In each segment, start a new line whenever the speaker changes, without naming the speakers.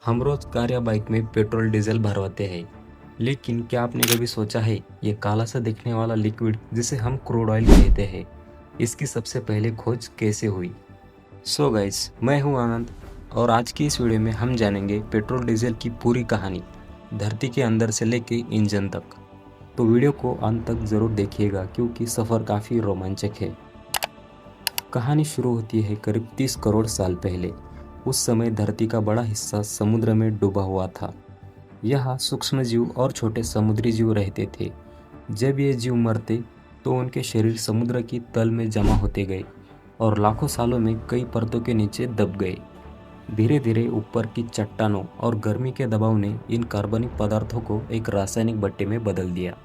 हम रोज कार या बाइक में पेट्रोल डीजल भरवाते हैं, लेकिन क्या आपने कभी सोचा है ये काला सा दिखने वाला लिक्विड जिसे हम क्रूड ऑयल कहते हैं, इसकी सबसे पहले खोज कैसे हुई। सो गाइस, मैं हूं आनंद और आज की इस वीडियो में हम जानेंगे पेट्रोल डीजल की पूरी कहानी, धरती के अंदर से लेके इंजन तक। तो वीडियो को अंत तक ज़रूर देखिएगा क्योंकि सफ़र काफ़ी रोमांचक है। कहानी शुरू होती है करीब 30 करोड़ साल पहले। उस समय धरती का बड़ा हिस्सा समुद्र में डूबा हुआ था। यहाँ सूक्ष्म जीव और छोटे समुद्री जीव रहते थे। जब ये जीव मरते तो उनके शरीर समुद्र की तल में जमा होते गए और लाखों सालों में कई परतों के नीचे दब गए। धीरे धीरे ऊपर की चट्टानों और गर्मी के दबाव ने इन कार्बनिक पदार्थों को एक रासायनिक भट्टे में बदल दिया।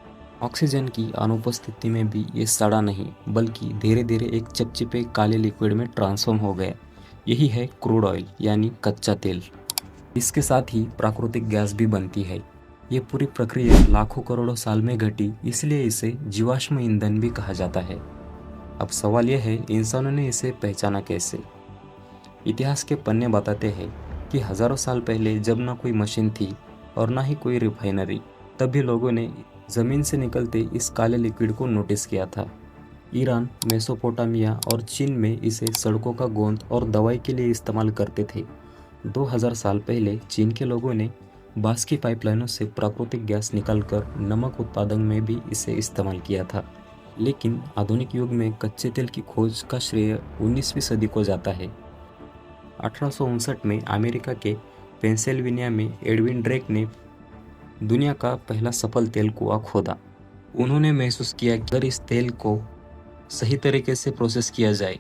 ऑक्सीजन की अनुपस्थिति में भी ये सड़ा नहीं, बल्कि धीरे धीरे एक चिपचिपे काले लिक्विड में ट्रांसफॉर्म हो गया। यही है क्रूड ऑयल यानी कच्चा तेल। इसके साथ ही प्राकृतिक गैस भी बनती है। ये पूरी प्रक्रिया लाखों करोड़ों साल में घटी, इसलिए इसे जीवाश्म ईंधन भी कहा जाता है। अब सवाल यह है, इंसानों ने इसे पहचाना कैसे। इतिहास के पन्ने बताते हैं कि हजारों साल पहले जब ना कोई मशीन थी और ना ही कोई रिफाइनरी, तभी लोगों ने ज़मीन से निकलते इस काले लिक्विड को नोटिस किया था। ईरान, मेसोपोटामिया और चीन में इसे सड़कों का गोंद और दवाई के लिए इस्तेमाल करते थे। 2000 साल पहले चीन के लोगों ने बांस की पाइपलाइनों से प्राकृतिक गैस निकालकर नमक उत्पादन में भी इसे इस्तेमाल किया था। लेकिन आधुनिक युग में कच्चे तेल की खोज का श्रेय 19वीं सदी को जाता है। 1859 में अमेरिका के पेंसिल्वेनिया में एडविन ड्रेक ने दुनिया का पहला सफल तेल कुआं खोदा। उन्होंने महसूस किया कि अगर इस तेल को सही तरीके से प्रोसेस किया जाए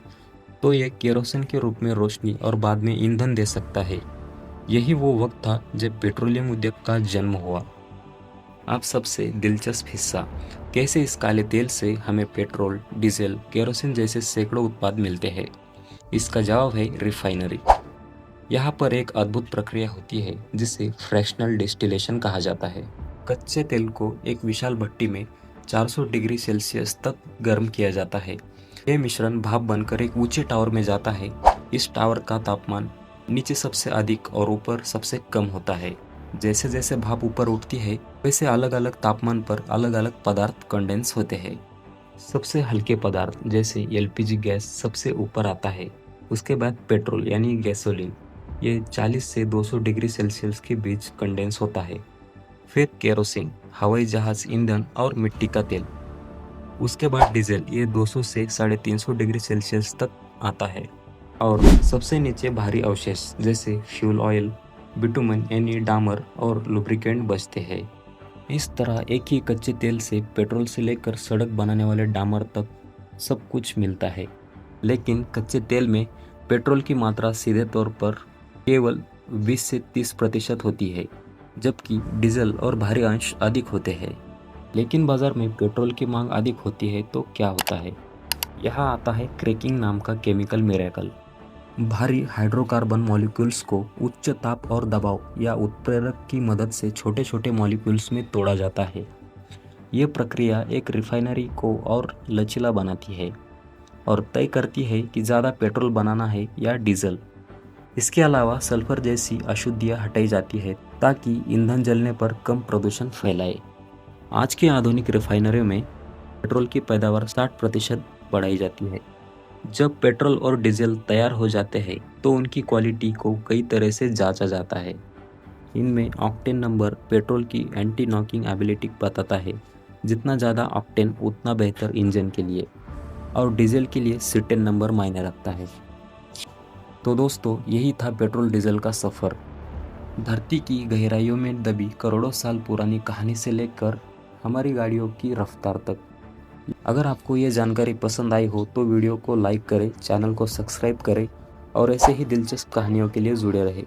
तो यह केरोसिन के रूप में रोशनी और बाद में ईंधन दे सकता है। यही वो वक्त था जब पेट्रोलियम उद्योग का जन्म हुआ। अब सबसे दिलचस्प हिस्सा, कैसे इस काले तेल से हमें पेट्रोल, डीजल, केरोसिन जैसे सैकड़ों उत्पाद मिलते हैं। इसका जवाब है रिफाइनरी। यहाँ पर एक अद्भुत प्रक्रिया होती है जिसे फ्रैक्शनल डिस्टिलेशन कहा जाता है। कच्चे तेल को एक विशाल भट्टी में 400 डिग्री सेल्सियस तक गर्म किया जाता है। यह मिश्रण भाप बनकर एक ऊंचे टावर में जाता है। इस टावर का तापमान नीचे सबसे अधिक और ऊपर सबसे कम होता है। जैसे जैसे भाप ऊपर उठती है, वैसे अलग अलग तापमान पर अलग अलग पदार्थ कंडेंस होते हैं। सबसे हल्के पदार्थ जैसे एलपीजी गैस सबसे ऊपर आता है। उसके बाद पेट्रोल यानी गैसोलीन, ये 40 से 200 डिग्री सेल्सियस के बीच कंडेंस होता है। फिर केरोसिन, हवाई जहाज ईंधन और मिट्टी का तेल। उसके बाद डीजल, ये 200 से 350 डिग्री सेल्सियस तक आता है। और सबसे नीचे भारी अवशेष जैसे फ्यूल ऑयल, बिटुमन यानी डामर और लुब्रिकेंट बचते हैं। इस तरह एक ही कच्चे तेल से पेट्रोल से लेकर सड़क बनाने वाले डामर तक सब कुछ मिलता है। लेकिन कच्चे तेल में पेट्रोल की मात्रा सीधे तौर पर केवल 20 से 30% होती है, जबकि डीजल और भारी अंश अधिक होते हैं। लेकिन बाजार में पेट्रोल की मांग अधिक होती है तो क्या होता है। यहाँ आता है क्रैकिंग नाम का केमिकल मिरेकल। भारी हाइड्रोकार्बन मॉलिक्यूल्स को उच्च ताप और दबाव या उत्प्रेरक की मदद से छोटे छोटे मॉलिक्यूल्स में तोड़ा जाता है। ये प्रक्रिया एक रिफाइनरी को और लचीला बनाती है और तय करती है कि ज़्यादा पेट्रोल बनाना है या डीजल। इसके अलावा सल्फर जैसी अशुद्धियाँ हटाई जाती है ताकि ईंधन जलने पर कम प्रदूषण फैलाए। आज के आधुनिक रिफाइनरियों में पेट्रोल की पैदावार 60% बढ़ाई जाती है। जब पेट्रोल और डीजल तैयार हो जाते हैं तो उनकी क्वालिटी को कई तरह से जांचा जाता है। इनमें ऑक्टेन नंबर पेट्रोल की एंटी नॉकिंग एबिलिटी बताता है। जितना ज़्यादा ऑक्टेन उतना बेहतर इंजन के लिए, और डीजल के लिए सीटेन नंबर मायने रखता है। तो दोस्तों, यही था पेट्रोल डीजल का सफ़र। धरती की गहराइयों में दबी करोड़ों साल पुरानी कहानी से लेकर हमारी गाड़ियों की रफ्तार तक। अगर आपको ये जानकारी पसंद आई हो तो वीडियो को लाइक करें, चैनल को सब्सक्राइब करें और ऐसे ही दिलचस्प कहानियों के लिए जुड़े रहें।